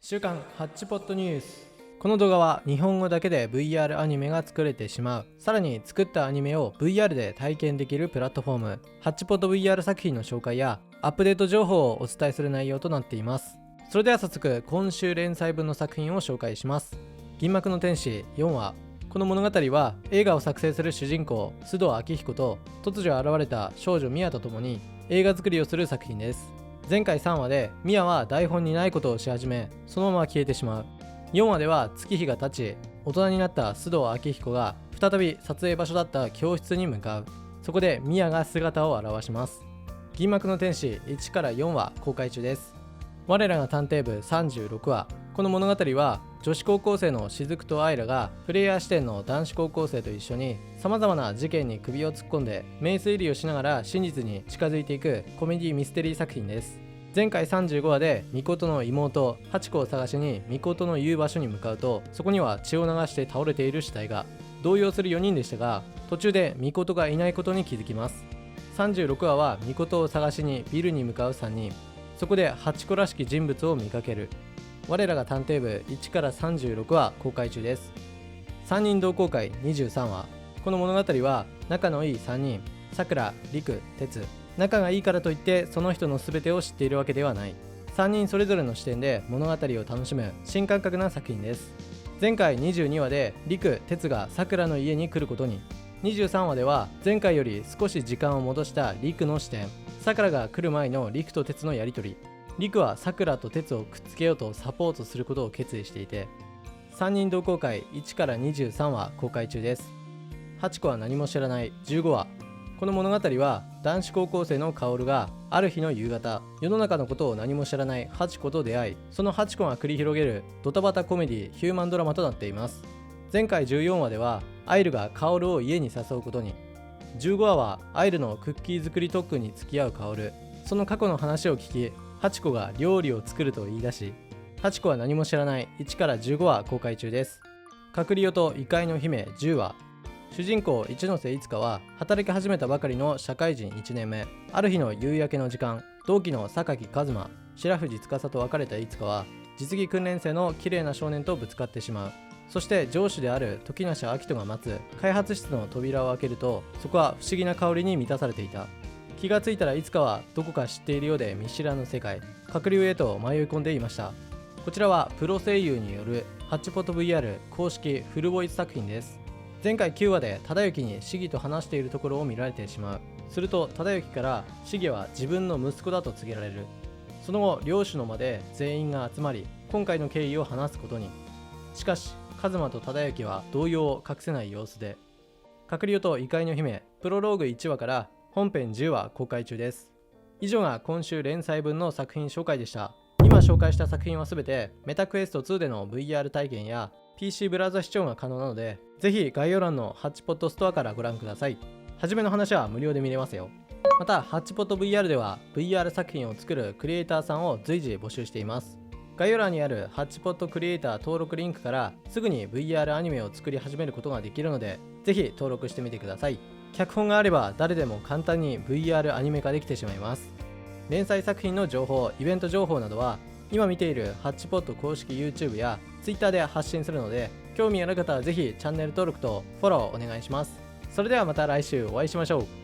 週刊ハッチポットニュース。この動画は日本語だけで VR アニメが作れてしまう、さらに作ったアニメを VR で体験できるプラットフォームハッチポット VR 作品の紹介やアップデート情報をお伝えする内容となっています。それでは早速今週連載分の作品を紹介します。銀幕の天使4話。この物語は映画を作成する主人公須藤昭彦と突如現れた少女ミヤと共に映画作りをする作品です。前回3話でミヤは台本にないことをし始め、そのまま消えてしまう。4話では月日が経ち、大人になった須藤昭彦が再び撮影場所だった教室に向かう。そこでミヤが姿を現します。銀幕の天使1から4話公開中です。我らが探偵部36話。この物語は女子高校生の雫と愛らがプレイヤー視点の男子高校生と一緒に様々な事件に首を突っ込んで名推理をしながら真実に近づいていくコメディミステリー作品です。前回35話でミコトの妹ハチコを探しにミコトの言う場所に向かうと、そこには血を流して倒れている死体が。動揺する4人でしたが、途中でミコトがいないことに気づきます。36話はミコトを探しにビルに向かう3人。そこでハチコらしき人物を見かける。我らが探偵部1から36話公開中です。3人同好会23話。この物語は仲のいい3人、さくら、りく、てつ。仲がいいからといってその人の全てを知っているわけではない。3人それぞれの視点で物語を楽しむ新感覚な作品です。前回22話でりく、てつがさくらの家に来ることに。23話では前回より少し時間を戻したりくの視点、さくらが来る前のりくとてつのやりとり。りくはさくらとてつをくっつけようとサポートすることを決意していて、3人同好会1から23話公開中です。ハチコは何も知らない15話。この物語は男子高校生の薫がある日の夕方、世の中のことを何も知らないハチコと出会い、そのハチコが繰り広げるドタバタコメディヒューマンドラマとなっています。前回14話ではアイルが薫を家に誘うことに。15話はアイルのクッキー作り特訓に付き合う薫。その過去の話を聞き、ハチコが料理を作ると言い出し、ハチコは何も知らない1から15話公開中です。カクリオと異界の姫10話。主人公一ノ瀬いつかは働き始めたばかりの社会人1年目。ある日の夕焼けの時間、同期の榊一馬、白藤司と別れたいつかは実技訓練生の綺麗な少年とぶつかってしまう。そして上司である時梨明人が待つ開発室の扉を開けると、そこは不思議な香りに満たされていた。気がついたらいつかはどこか知っているようで見知らぬ世界、閣竜へと迷い込んでいました。こちらはプロ声優によるハッチポット VR 公式フルボイス作品です。前回9話で忠之にシギと話しているところを見られてしまう。すると忠之からシギは自分の息子だと告げられる。その後領主の間で全員が集まり今回の経緯を話すことに。しかし一馬と忠之は動揺を隠せない様子で。閣竜と異界の姫プロローグ1話から本編10話公開中です。以上が今週連載分の作品紹介でした。今紹介した作品はすべてメタクエスト2での VR 体験や PC ブラウザ視聴が可能なので、ぜひ概要欄のハッチポットストアからご覧ください。はじめの話は無料で見れますよ。またハッチポット VR では VR 作品を作るクリエイターさんを随時募集しています。概要欄にあるハッチポットクリエイター登録リンクからすぐに VR アニメを作り始めることができるので、ぜひ登録してみてください。脚本があれば誰でも簡単に VR アニメ化できてしまいます。連載作品の情報、イベント情報などは今見ているハッチポット公式 YouTube や Twitter で発信するので、興味ある方はぜひチャンネル登録とフォローお願いします。それではまた来週お会いしましょう。